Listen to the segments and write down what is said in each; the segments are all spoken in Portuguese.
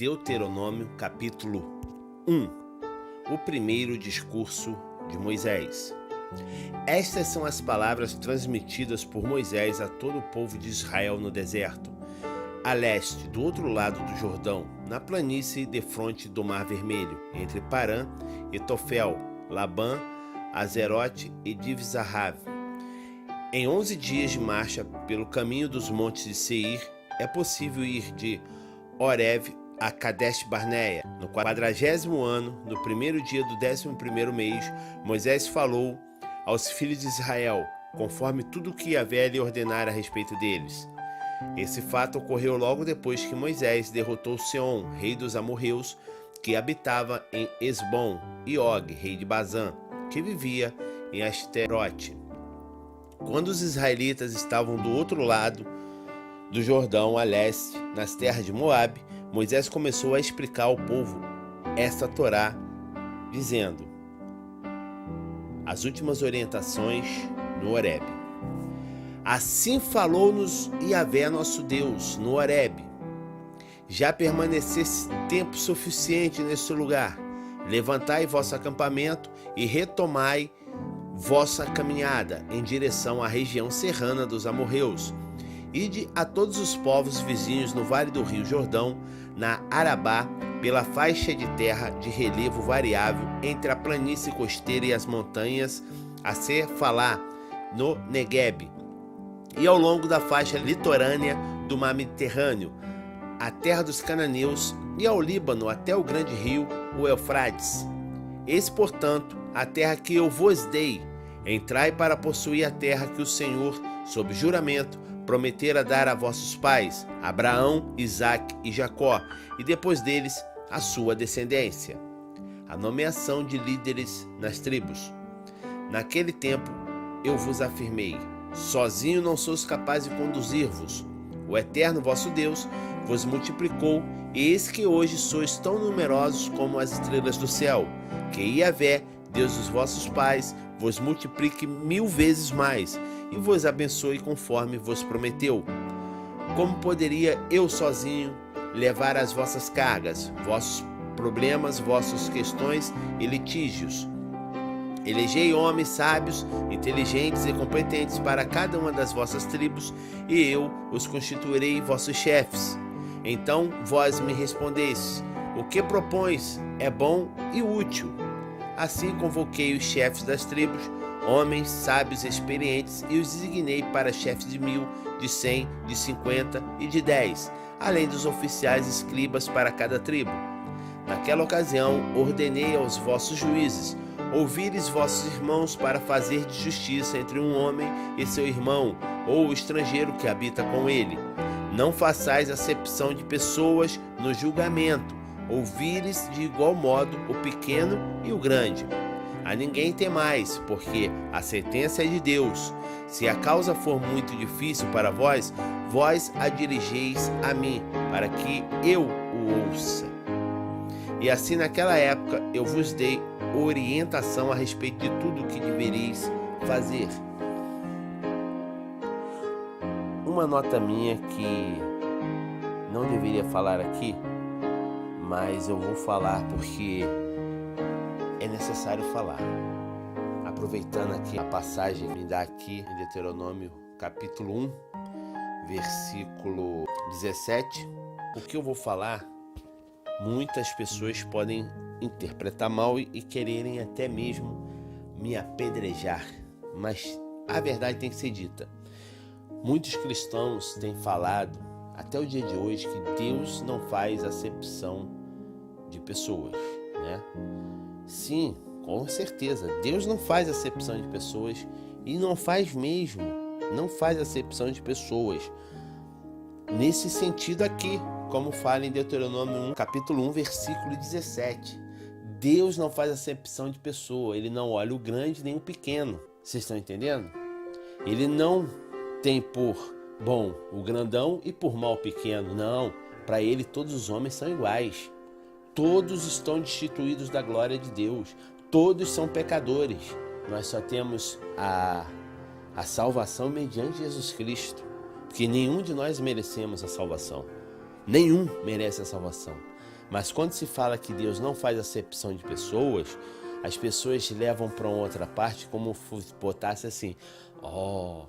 Deuteronômio capítulo 1. O primeiro discurso de Moisés. Estas são as palavras transmitidas por Moisés a todo o povo de Israel no deserto, a leste, do outro lado do Jordão, na planície defronte do Mar Vermelho, entre Parã e Tofel, Labã, Azerote e Divzahav. Em 11 dias de marcha pelo caminho dos montes de Seir, é possível ir de Horeb a Kadesh Barneia. No 40º ano, no primeiro dia do 11º mês, Moisés falou aos filhos de Israel, conforme tudo o que Yahvé lhe ordenara a respeito deles. Esse fato ocorreu logo depois que Moisés derrotou Seom, rei dos amorreus, que habitava em Esbom, e Og, rei de Bazã, que vivia em Asterote. Quando os israelitas estavam do outro lado do Jordão, a leste, nas terras de Moabe, Moisés começou a explicar ao povo esta Torá, dizendo as últimas orientações no Horeb. Assim falou-nos Yahvé nosso Deus no Horeb: já permanecesse tempo suficiente neste lugar, levantai vosso acampamento e retomai vossa caminhada em direção à região serrana dos amorreus. Ide a todos os povos vizinhos no vale do rio Jordão, na Arabá, pela faixa de terra de relevo variável entre a planície costeira e as montanhas, a Sefalá, no Negueb, e ao longo da faixa litorânea do mar Mediterrâneo, a terra dos cananeus, e ao Líbano até o grande rio, o Eufrates. Eis, portanto, a terra que eu vos dei. Entrai para possuir a terra que o Senhor, sob juramento, prometera dar a vossos pais, Abraão, Isaque e Jacó, e depois deles a sua descendência. A nomeação de líderes nas tribos. Naquele tempo eu vos afirmei: sozinho não sois capaz de conduzir-vos. O Eterno vosso Deus vos multiplicou, e eis que hoje sois tão numerosos como as estrelas do céu. Que Yahvé, Deus dos vossos pais, vos multiplique 1000 vezes mais, e vos abençoe conforme vos prometeu. Como poderia eu sozinho levar as vossas cargas, vossos problemas, vossas questões e litígios? Elegei homens sábios, inteligentes e competentes para cada uma das vossas tribos, e eu os constituirei vossos chefes. Então vós me respondestes: o que propões é bom e útil. Assim convoquei os chefes das tribos, homens sábios e experientes, e os designei para chefes de 1000, de 100, de 50 e de 10, além dos oficiais escribas para cada tribo. Naquela ocasião ordenei aos vossos juízes: ouvires vossos irmãos para fazer de justiça entre um homem e seu irmão, ou o estrangeiro que habita com ele. Não façais acepção de pessoas no julgamento. Ouvires de igual modo o pequeno e o grande. A ninguém temais, porque a sentença é de Deus. Se a causa for muito difícil para vós, vós a dirigeis a mim, para que eu o ouça. E assim naquela época eu vos dei orientação a respeito de tudo o que deveríeis fazer. Uma nota minha que não deveria falar aqui, mas eu vou falar porque é necessário falar. Aproveitando aqui a passagem que me dá aqui em Deuteronômio capítulo 1, versículo 17, o que eu vou falar, muitas pessoas podem interpretar mal e quererem até mesmo me apedrejar, mas a verdade tem que ser dita. Muitos cristãos têm falado até o dia de hoje que Deus não faz acepção de pessoas, né? Sim, com certeza, Deus não faz acepção de pessoas, e não faz mesmo, não faz acepção de pessoas. Nesse sentido aqui, como fala em Deuteronômio 1, capítulo 1, versículo 17. Deus não faz acepção de pessoa, Ele não olha o grande nem o pequeno. Vocês estão entendendo? Ele não tem por bom o grandão e por mal o pequeno. Não, para Ele todos os homens são iguais. Todos estão destituídos da glória de Deus. Todos são pecadores. Nós só temos a salvação mediante Jesus Cristo. Porque nenhum de nós merecemos a salvação. Nenhum merece a salvação. Mas quando se fala que Deus não faz acepção de pessoas, as pessoas levam para uma outra parte como se botasse assim: ó,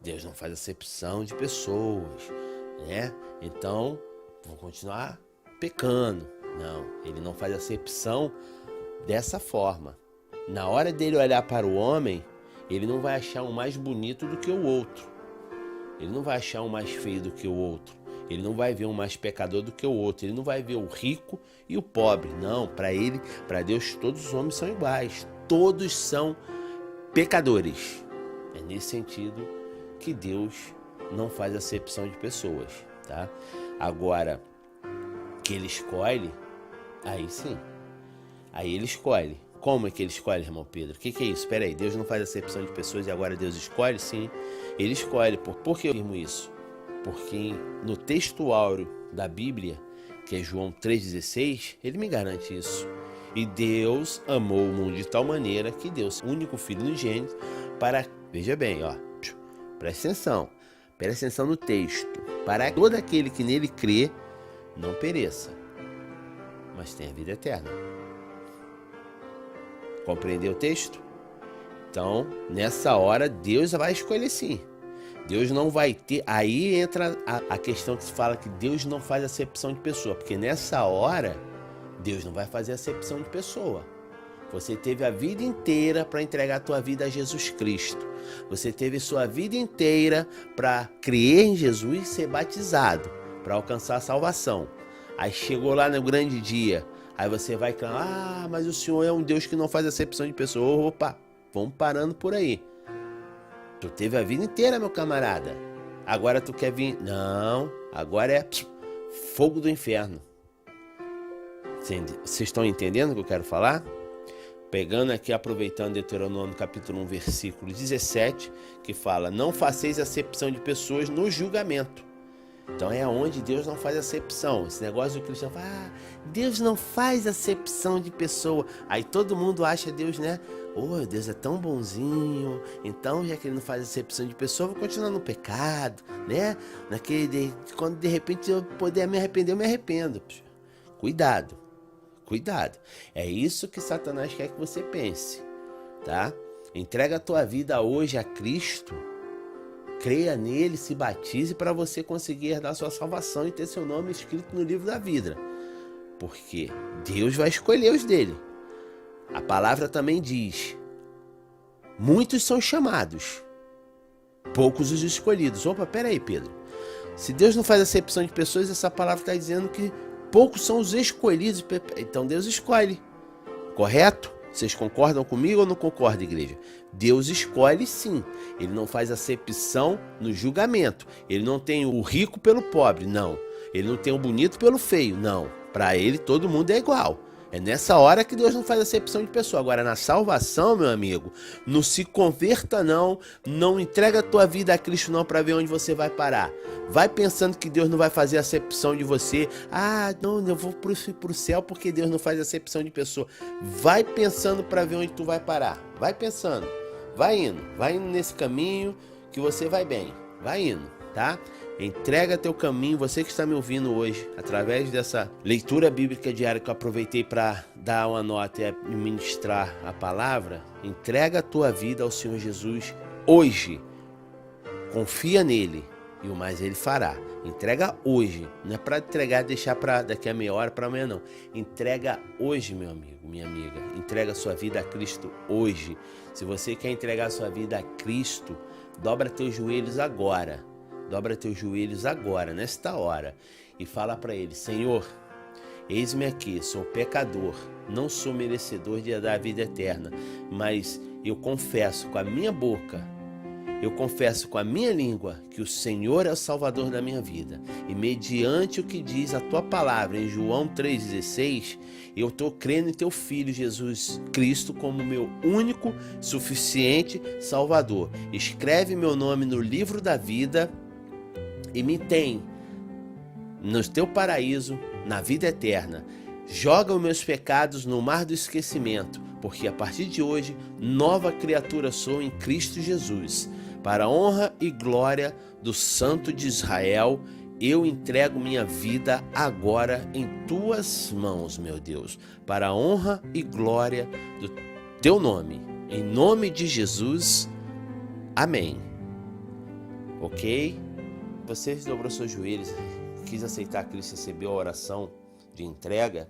Deus não faz acepção de pessoas, né? Então, vão continuar pecando. Não, ele não faz acepção dessa forma. Na hora dele olhar para o homem, ele não vai achar um mais bonito do que o outro. Ele não vai achar um mais feio do que o outro. Ele não vai ver um mais pecador do que o outro. Ele não vai ver o rico e o pobre. Não, para ele, para Deus, todos os homens são iguais. Todos são pecadores. É nesse sentido que Deus não faz acepção de pessoas, tá? Agora, que ele escolhe, aí sim. Aí ele escolhe. Como é que ele escolhe, irmão Pedro? O que é isso? Espera aí, Deus não faz acepção de pessoas e agora Deus escolhe? Sim, ele escolhe. Por que eu afirmo isso? Porque no texto áureo da Bíblia, que é João 3,16, ele me garante isso. E Deus amou o mundo de tal maneira que deu seu único filho unigênito para... Veja bem, ó, presta atenção no texto. Para todo aquele que nele crê, não pereça, mas tenha vida eterna. Compreendeu o texto? Então, nessa hora, Deus vai escolher sim. Deus não vai ter... Aí entra a questão que se fala que Deus não faz acepção de pessoa. Porque nessa hora, Deus não vai fazer acepção de pessoa. Você teve a vida inteira para entregar a tua vida a Jesus Cristo. Você teve sua vida inteira para crer em Jesus e ser batizado, para alcançar a salvação. Aí chegou lá no grande dia, aí você vai clamar: mas o Senhor é um Deus que não faz acepção de pessoa. Opa, vamos parando por aí. Tu teve a vida inteira, meu camarada. Agora tu quer vir... Não, agora é fogo do inferno. Vocês estão entendendo o que eu quero falar? Pegando aqui, aproveitando Deuteronômio capítulo 1, versículo 17, que fala: não faceis acepção de pessoas no julgamento. Então é onde Deus não faz acepção. Esse negócio do cristão fala: Deus não faz acepção de pessoa. Aí todo mundo acha Deus, né? Oh, Deus é tão bonzinho. Então, já que ele não faz acepção de pessoa, eu vou continuar no pecado, né? Quando de repente eu puder me arrepender, eu me arrependo. Cuidado. É isso que Satanás quer que você pense, tá? Entrega a tua vida hoje a Cristo. Creia nele, se batize para você conseguir herdar sua salvação e ter seu nome escrito no livro da vida. Porque Deus vai escolher os dele. A palavra também diz: muitos são chamados, poucos os escolhidos. Opa, peraí, Pedro. Se Deus não faz acepção de pessoas, essa palavra está dizendo que poucos são os escolhidos. Então Deus escolhe. Correto? Vocês concordam comigo ou não concordam, igreja? Deus escolhe sim. Ele não faz acepção no julgamento. Ele não tem o rico pelo pobre, não. Ele não tem o bonito pelo feio, não. Para ele todo mundo é igual. É nessa hora que Deus não faz acepção de pessoa. Agora, na salvação, meu amigo, não se converta não, não entrega a tua vida a Cristo não para ver onde você vai parar. Vai pensando que Deus não vai fazer acepção de você. Não, eu vou pro céu porque Deus não faz acepção de pessoa. Vai pensando para ver onde tu vai parar. Vai pensando. Vai indo nesse caminho que você vai bem. Vai indo, tá? Entrega teu caminho, você que está me ouvindo hoje, através dessa leitura bíblica diária que eu aproveitei para dar uma nota e ministrar a palavra. Entrega a tua vida ao Senhor Jesus hoje. Confia nele e o mais ele fará. Entrega hoje, não é para entregar, deixar para daqui a meia hora, para amanhã não. Entrega hoje, meu amigo, minha amiga. Entrega a sua vida a Cristo hoje. Se você quer entregar a sua vida a Cristo, dobra teus joelhos agora. Dobra teus joelhos agora, nesta hora, e fala para ele: Senhor, eis-me aqui, sou pecador, não sou merecedor de dar a vida eterna, mas eu confesso com a minha boca, eu confesso com a minha língua que o Senhor é o Salvador da minha vida. E mediante o que diz a tua palavra em João 3,16, eu estou crendo em teu Filho Jesus Cristo como meu único, suficiente Salvador. Escreve meu nome no livro da vida e me tem no teu paraíso, na vida eterna. Joga os meus pecados no mar do esquecimento, porque a partir de hoje, nova criatura sou em Cristo Jesus. Para a honra e glória do Santo de Israel, eu entrego minha vida agora em tuas mãos, meu Deus, para a honra e glória do teu nome. Em nome de Jesus, amém. Ok? Você dobrou seus joelhos, quis aceitar Cristo, recebeu a oração de entrega.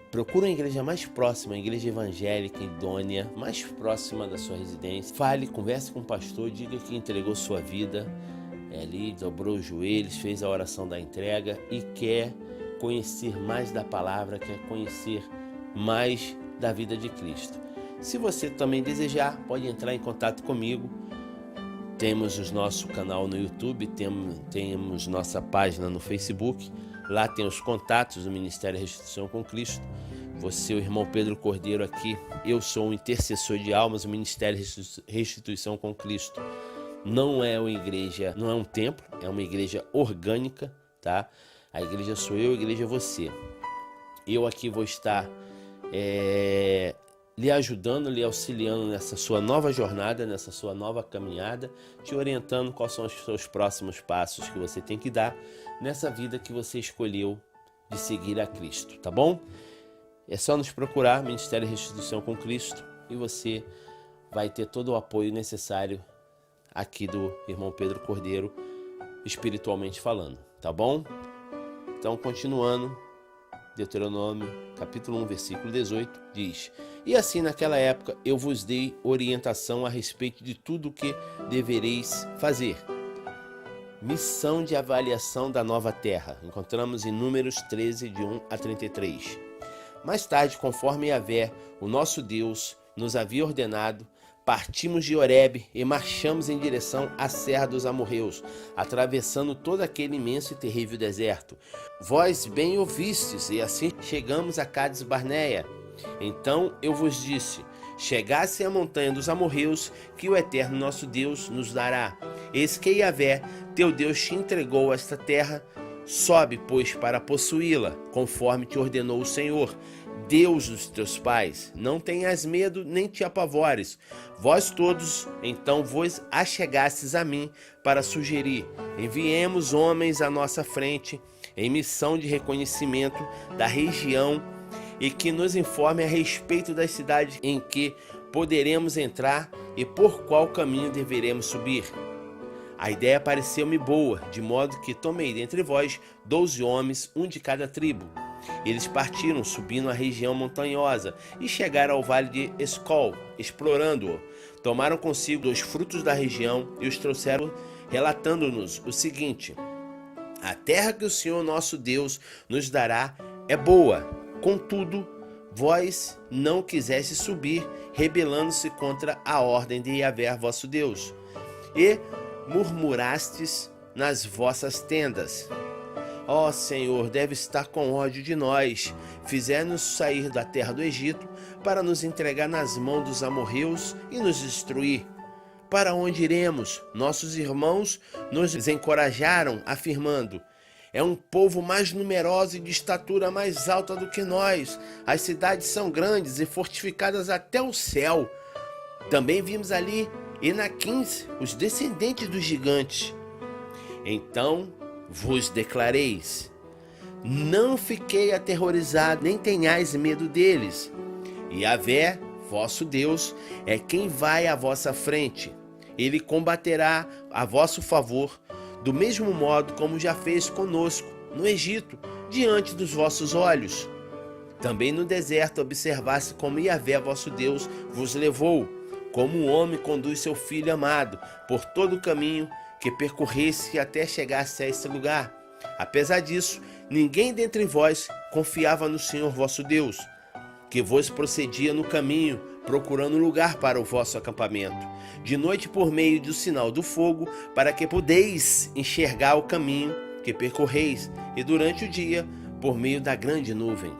Procure uma igreja mais próxima, uma igreja evangélica, idônea, mais próxima da sua residência. Fale, converse com o pastor, diga que entregou sua vida ali, dobrou os joelhos, fez a oração da entrega e quer conhecer mais da palavra, quer conhecer mais da vida de Cristo. Se você também desejar, pode entrar em contato comigo. Temos o nosso canal no YouTube, temos nossa página no Facebook. Lá tem os contatos do Ministério Restituição com Cristo. Você, o irmão Pedro Cordeiro aqui, eu sou um intercessor de almas. O Ministério Restituição com Cristo não é uma igreja, não é um templo, é uma igreja orgânica, tá? A igreja sou eu, a igreja é você. Eu aqui vou estar lhe ajudando, lhe auxiliando nessa sua nova jornada, nessa sua nova caminhada, te orientando quais são os seus próximos passos que você tem que dar nessa vida que você escolheu de seguir a Cristo, tá bom? É só nos procurar, Ministério Restituição com Cristo, e você vai ter todo o apoio necessário aqui do irmão Pedro Cordeiro, espiritualmente falando, tá bom? Então, continuando, Deuteronômio, capítulo 1, versículo 18, diz: E assim naquela época eu vos dei orientação a respeito de tudo o que devereis fazer. Missão de avaliação da nova terra. Encontramos em Números 13, de 1 a 33. Mais tarde, conforme Yahvé, o nosso Deus, nos havia ordenado, partimos de Horebe e marchamos em direção à Serra dos Amorreus, atravessando todo aquele imenso e terrível deserto. Vós bem ouvistes, e assim chegamos a Cades Barneia. Então eu vos disse: chegasse à montanha dos amorreus, que o eterno nosso Deus nos dará. Eis que Yahvé, teu Deus, te entregou esta terra. Sobe, pois, para possuí-la, conforme te ordenou o Senhor, Deus dos teus pais. Não tenhas medo, nem te apavores. Vós todos, então, vos achegastes a mim para sugerir: enviemos homens à nossa frente, em missão de reconhecimento da região, e que nos informe a respeito das cidades em que poderemos entrar e por qual caminho deveremos subir. A ideia pareceu-me boa, de modo que tomei dentre vós 12 homens, um de cada tribo. Eles partiram, subindo a região montanhosa, e chegaram ao vale de Escol, explorando-o. Tomaram consigo os frutos da região e os trouxeram, relatando-nos o seguinte: a terra que o Senhor nosso Deus nos dará é boa. Contudo, vós não quisesse subir, rebelando-se contra a ordem de Yahvé vosso Deus, e murmurastes nas vossas tendas. Ó Senhor, deve estar com ódio de nós. Fizer-nos sair da terra do Egito para nos entregar nas mãos dos amorreus e nos destruir. Para onde iremos? Nossos irmãos nos encorajaram, afirmando: é um povo mais numeroso e de estatura mais alta do que nós. As cidades são grandes e fortificadas até o céu. Também vimos ali Enaquins, os descendentes dos gigantes. Então vos declareis: não fiquei aterrorizado, nem tenhais medo deles. Yahvé, vosso Deus, é quem vai à vossa frente. Ele combaterá a vosso favor, do mesmo modo como já fez conosco no Egito, diante dos vossos olhos. Também no deserto observasse como Yahvé, vosso Deus, vos levou, como um homem conduz seu filho amado, por todo o caminho que percorresse até chegasse a esse lugar. Apesar disso, ninguém dentre vós confiava no Senhor vosso Deus, que vos procedia no caminho, procurando lugar para o vosso acampamento, de noite por meio do sinal do fogo, para que podeis enxergar o caminho que percorreis, e durante o dia, por meio da grande nuvem.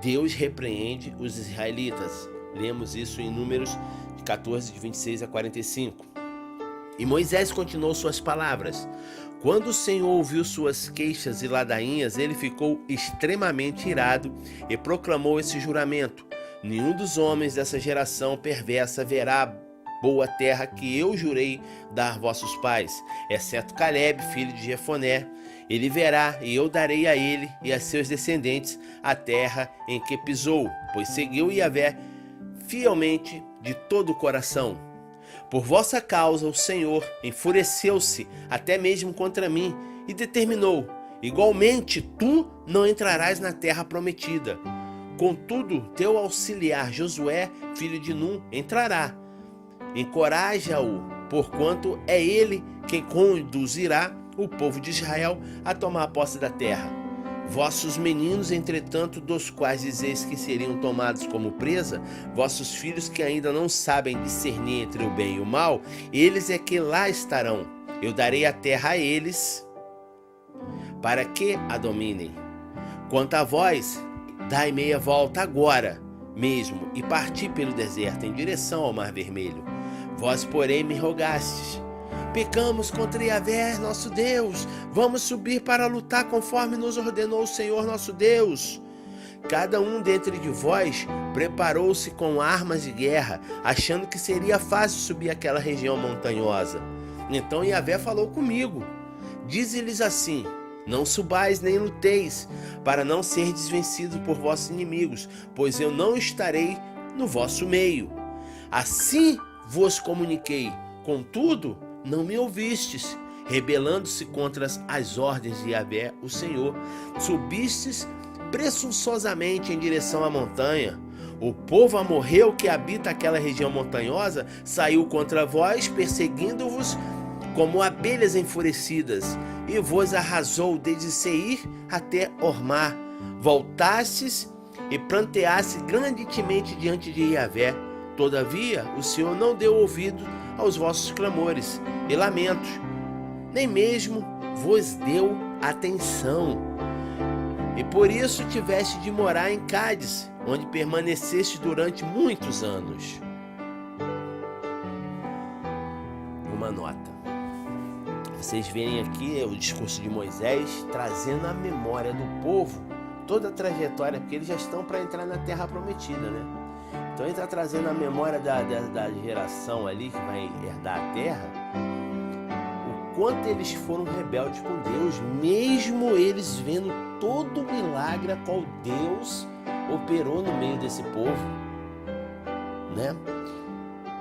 Deus repreende os israelitas. Lemos isso em Números 14, de 26 a 45. E Moisés continuou suas palavras. Quando o Senhor ouviu suas queixas e ladainhas, ele ficou extremamente irado e proclamou esse juramento: nenhum dos homens dessa geração perversa verá boa terra que eu jurei dar vossos pais, exceto Caleb, filho de Jefoné. Ele verá, e eu darei a ele e a seus descendentes a terra em que pisou, pois seguiu Yahvé fielmente de todo o coração. Por vossa causa o Senhor enfureceu-se até mesmo contra mim e determinou: igualmente tu não entrarás na terra prometida. Contudo, teu auxiliar Josué, filho de Num, entrará. Encoraja-o, porquanto é ele quem conduzirá o povo de Israel a tomar posse da terra. Vossos meninos, entretanto, dos quais dizeis que seriam tomados como presa, vossos filhos que ainda não sabem discernir entre o bem e o mal, eles é que lá estarão. Eu darei a terra a eles, para que a dominem. Quanto a vós, dai meia volta agora mesmo e parti pelo deserto em direção ao Mar Vermelho. Vós, porém, me rogastes: pecamos contra Yahvé, nosso Deus. Vamos subir para lutar conforme nos ordenou o Senhor nosso Deus. Cada um dentre de vós preparou-se com armas de guerra, achando que seria fácil subir aquela região montanhosa. Então Yahvé falou comigo: dize-lhes assim: não subais nem luteis, para não serdes vencidos por vossos inimigos, pois eu não estarei no vosso meio. Assim vos comuniquei, contudo, não me ouvistes, rebelando-se contra as ordens de Yahvé, o Senhor. Subistes presunçosamente em direção à montanha. O povo amorreu que habita aquela região montanhosa saiu contra vós, perseguindo-vos como abelhas enfurecidas, e vos arrasou desde Seir até Ormá. Voltastes e planteaste grandemente diante de Yahvé. Todavia, o Senhor não deu ouvido aos vossos clamores e lamentos, nem mesmo vos deu atenção. E por isso tiveste de morar em Cádiz, onde permaneceste durante muitos anos. Uma nota. Vocês veem aqui o discurso de Moisés trazendo à memória do povo toda a trajetória, porque eles já estão para entrar na terra prometida, né? Então ele está trazendo a memória da geração ali que vai herdar a terra, o quanto eles foram rebeldes com Deus, mesmo eles vendo todo o milagre a qual Deus operou no meio desse povo, né?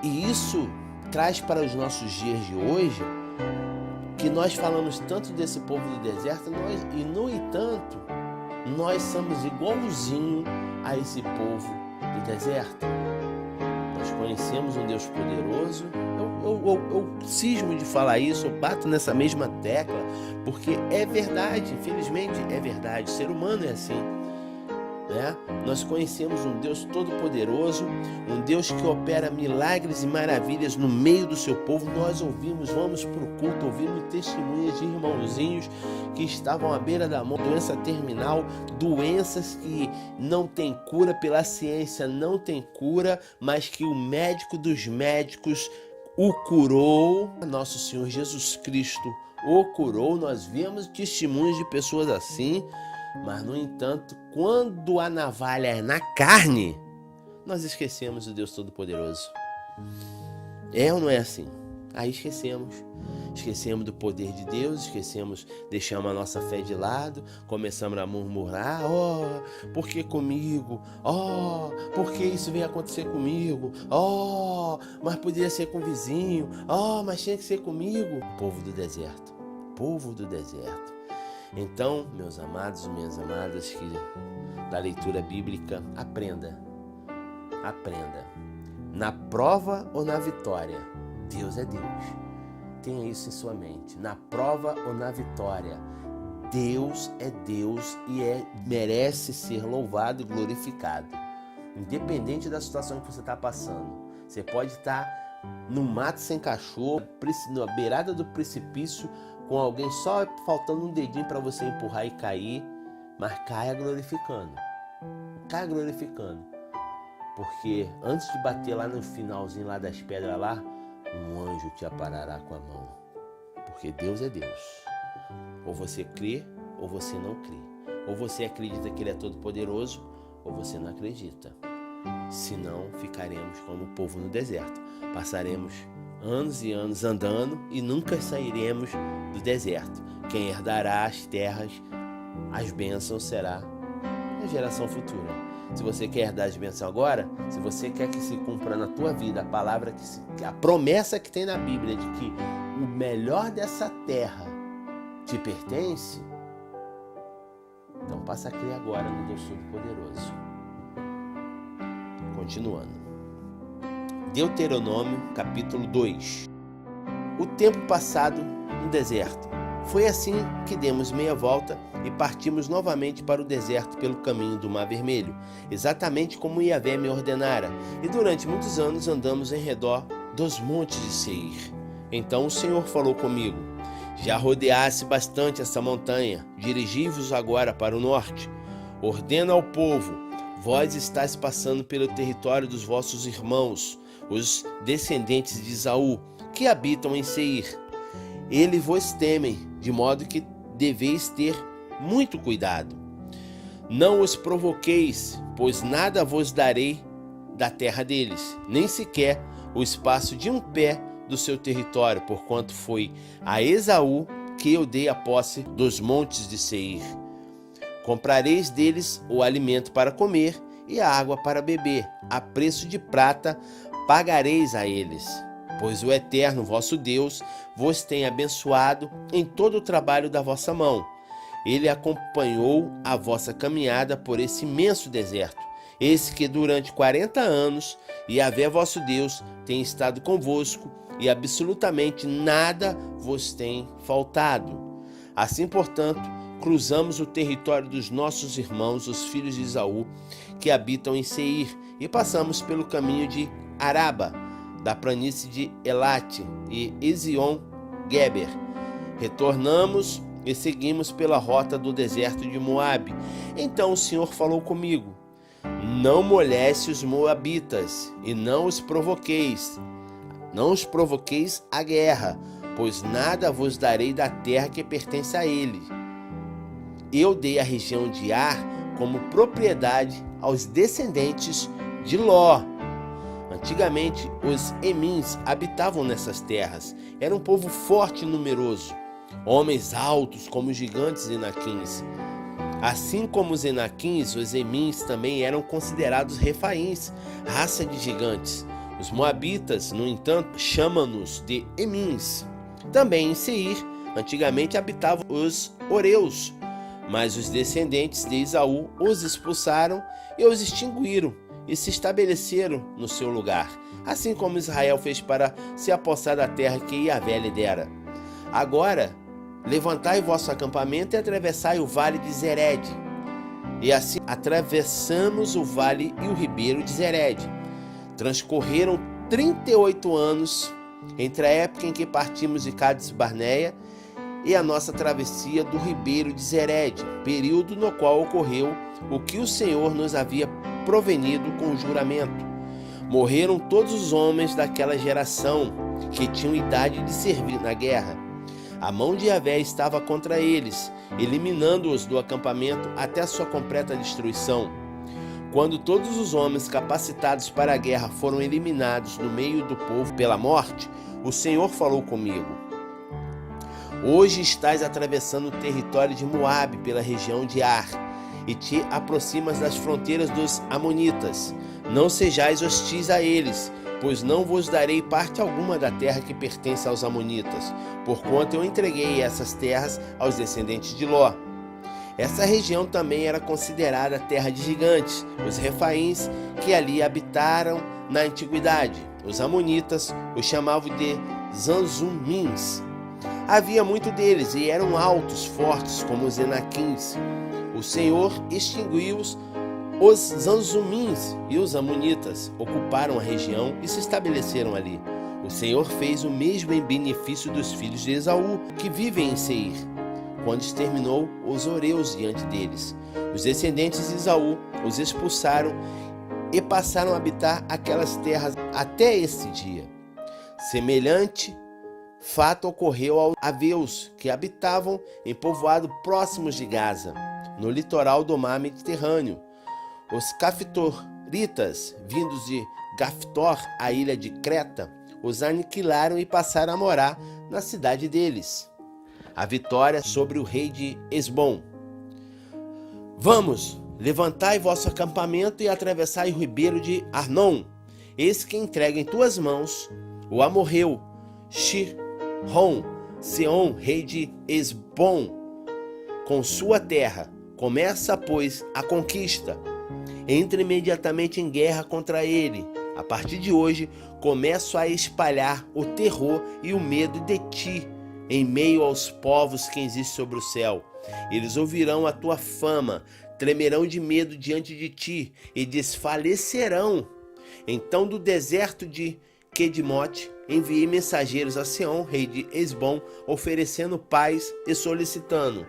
E isso traz para os nossos dias de hoje, que nós falamos tanto desse povo do deserto, e no entanto, nós somos igualzinho a esse povo do deserto. Nós conhecemos um Deus poderoso. Eu cismo de falar isso, eu bato nessa mesma tecla, porque é verdade, infelizmente é verdade, o ser humano é assim, né? Nós conhecemos um Deus todo-poderoso, um Deus que opera milagres e maravilhas no meio do seu povo. Nós ouvimos, vamos para o culto, ouvimos testemunhas de irmãozinhos que estavam à beira da morte, doença terminal, doenças que não tem cura, pela ciência não tem cura, mas que o médico dos médicos o curou. Nosso Senhor Jesus Cristo o curou. Nós vemos testemunhos de pessoas assim, mas no entanto, quando a navalha é na carne, nós esquecemos o Deus Todo-Poderoso. É ou não é assim? Aí esquecemos do poder de Deus, deixamos a nossa fé de lado, começamos a murmurar: por que comigo? Por que isso veio acontecer comigo? Mas poderia ser com o vizinho, mas tinha que ser comigo. Povo do deserto. Então, meus amados e minhas amadas, que da leitura bíblica, aprenda. Na prova ou na vitória, Deus é Deus. Tenha isso em sua mente. Na prova ou na vitória, Deus é Deus e merece ser louvado e glorificado. Independente da situação que você está passando. Você pode estar no mato sem cachorro, na beirada do precipício, com alguém só faltando um dedinho para você empurrar e cair, mas caia glorificando. Porque antes de bater lá no finalzinho lá das pedras lá, um anjo te aparará com a mão. Porque Deus é Deus. Ou você crê, ou você não crê. Ou você acredita que Ele é todo poderoso, ou você não acredita. senão ficaremos como o povo no deserto. Passaremos anos e anos andando e nunca sairemos do deserto. Quem herdará as terras, as bênçãos, será a geração futura. Se você quer herdar as bênçãos agora, se você quer que se cumpra na tua vida a palavra, a promessa que tem na Bíblia de que o melhor dessa terra te pertence, então passa a crer agora no Deus Todo-Poderoso. Continuando. Deuteronômio, capítulo 2. O tempo passado no deserto. Foi assim que demos meia volta e partimos novamente para o deserto pelo caminho do Mar Vermelho, exatamente como Yahvé me ordenara, e durante muitos anos andamos em redor dos montes de Seir. Então o Senhor falou comigo: já rodeasse bastante essa montanha, dirigi-vos agora para o norte. Ordena ao povo: vós estáis passando pelo território dos vossos irmãos, os descendentes de Esaú, que habitam em Seir. Eles vos temem, de modo que deveis ter muito cuidado. Não os provoqueis, pois nada vos darei da terra deles, nem sequer o espaço de um pé do seu território, porquanto foi a Esaú que eu dei a posse dos montes de Seir. Comprareis deles o alimento para comer e a água para beber, a preço de prata pagareis a eles. Pois o Eterno vosso Deus vos tem abençoado em todo o trabalho da vossa mão. Ele acompanhou a vossa caminhada por esse imenso deserto, esse que durante 40 anos Yahvé vosso Deus tem estado convosco e absolutamente nada vos tem faltado. Assim, portanto, cruzamos o território dos nossos irmãos, os filhos de Esaú, que habitam em Seir, e passamos pelo caminho de Araba, da planície de Elate e Ezion-Geber. Retornamos e seguimos pela rota do deserto de Moabe. Então o Senhor falou comigo: não moleste os moabitas e não os provoqueis a guerra, pois nada vos darei da terra que pertence a ele. Eu dei a região de Ar como propriedade aos descendentes de Ló. Antigamente, os Emins habitavam nessas terras. Era um povo forte e numeroso, homens altos como os gigantes Enaquins. Assim como os Enaquins, os Emins também eram considerados refaíns, raça de gigantes. Os moabitas, no entanto, chamam-nos de Emins. Também em Seir, antigamente habitavam os Oreus, mas os descendentes de Esaú os expulsaram e os extinguiram e se estabeleceram no seu lugar, assim como Israel fez para se apossar da terra que Yahvé lhe dera. Agora, levantai vosso acampamento e atravessai o vale de Zered. E assim atravessamos o vale e o ribeiro de Zered. Transcorreram 38 anos entre a época em que partimos de Cades-Barneia e a nossa travessia do ribeiro de Zered, período no qual ocorreu o que o Senhor nos havia provenido com juramento. Morreram todos os homens daquela geração que tinham idade de servir na guerra. A mão de Yahvé estava contra eles, eliminando-os do acampamento até a sua completa destruição. Quando todos os homens capacitados para a guerra foram eliminados no meio do povo pela morte, o Senhor falou comigo: hoje estás atravessando o território de Moabe pela região de Ar, e te aproximas das fronteiras dos Amonitas. Não sejais hostis a eles, pois não vos darei parte alguma da terra que pertence aos Amonitas, porquanto eu entreguei essas terras aos descendentes de Ló. Essa região também era considerada terra de gigantes, os refaíns que ali habitaram na antiguidade. Os Amonitas os chamavam de Zanzumins. Havia muito deles e eram altos, fortes como os Enaquins. O Senhor extinguiu-os. Os Zanzumins e os Amonitas ocuparam a região e se estabeleceram ali. O Senhor fez o mesmo em benefício dos filhos de Esaú, que vivem em Seir, quando exterminou os Oreus diante deles. Os descendentes de Esaú os expulsaram e passaram a habitar aquelas terras até esse dia. Semelhante fato ocorreu aos Aveus, que habitavam em povoados próximos de Gaza, no litoral do mar Mediterrâneo. Os amoritas, vindos de Gaftor, a ilha de Creta, os aniquilaram e passaram a morar na cidade deles. A vitória sobre o rei de Hesbom. Vamos, levantai vosso acampamento e atravessai o ribeiro de Arnon. Eis que entrega em tuas mãos o amorreu Sihon, Seom, rei de Hesbom, com sua terra. Começa, pois, a conquista. Entre imediatamente em guerra contra ele. A partir de hoje, começo a espalhar o terror e o medo de ti, em meio aos povos que existem sobre o céu. Eles ouvirão a tua fama, tremerão de medo diante de ti e desfalecerão. Então, do deserto de Quedimote, enviei mensageiros a Seom, rei de Hesbom, oferecendo paz e solicitando: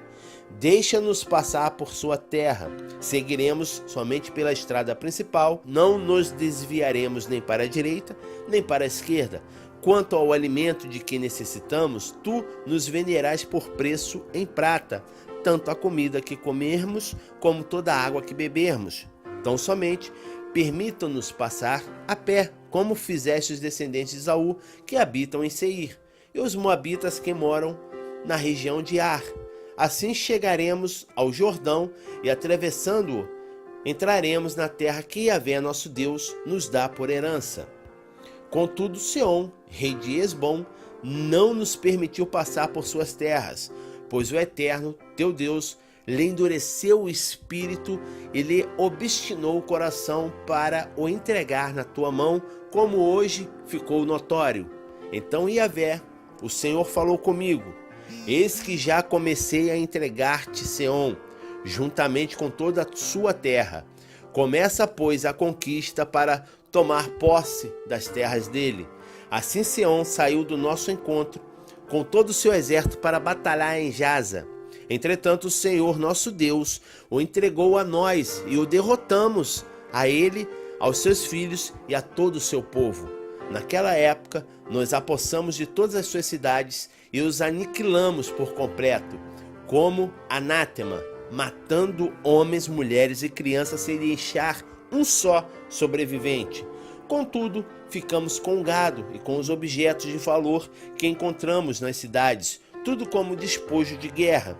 deixa-nos passar por sua terra. Seguiremos somente pela estrada principal, não nos desviaremos nem para a direita, nem para a esquerda. Quanto ao alimento de que necessitamos, tu nos venderás por preço em prata, tanto a comida que comermos, como toda a água que bebermos. Então somente permitam-nos passar a pé, como fizeste os descendentes de Esaú, que habitam em Seir, e os moabitas que moram na região de Ar. Assim chegaremos ao Jordão e, atravessando-o, entraremos na terra que Yahvé, nosso Deus, nos dá por herança. Contudo, Seom, rei de Hesbom, não nos permitiu passar por suas terras, pois o Eterno, teu Deus, lhe endureceu o espírito e lhe obstinou o coração para o entregar na tua mão, como hoje ficou notório. Então Yahvé, o Senhor, falou comigo: eis que já comecei a entregar-te Seom, juntamente com toda a sua terra. Começa, pois, a conquista para tomar posse das terras dele. Assim Seom saiu do nosso encontro com todo o seu exército para batalhar em Jaza. Entretanto, o Senhor, nosso Deus, o entregou a nós e o derrotamos, a ele, aos seus filhos e a todo o seu povo. Naquela época, nos apossamos de todas as suas cidades e os aniquilamos por completo, como anátema, matando homens, mulheres e crianças sem deixar um só sobrevivente. Contudo, ficamos com o gado e com os objetos de valor que encontramos nas cidades, tudo como despojo de guerra,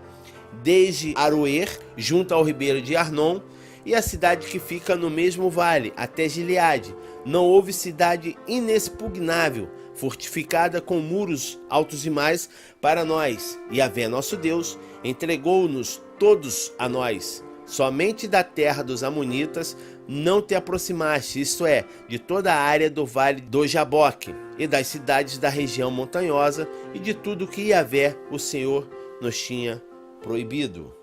desde Aroer, junto ao ribeiro de Arnon, e a cidade que fica no mesmo vale, até Gileade. Não houve cidade inexpugnável, fortificada com muros altos demais para nós. Yahvé, nosso Deus, entregou-nos todos a nós. Somente da terra dos amonitas não te aproximaste, isto é, de toda a área do vale do Jaboque, e das cidades da região montanhosa, e de tudo que Yahvé, o Senhor, nos tinha proibido.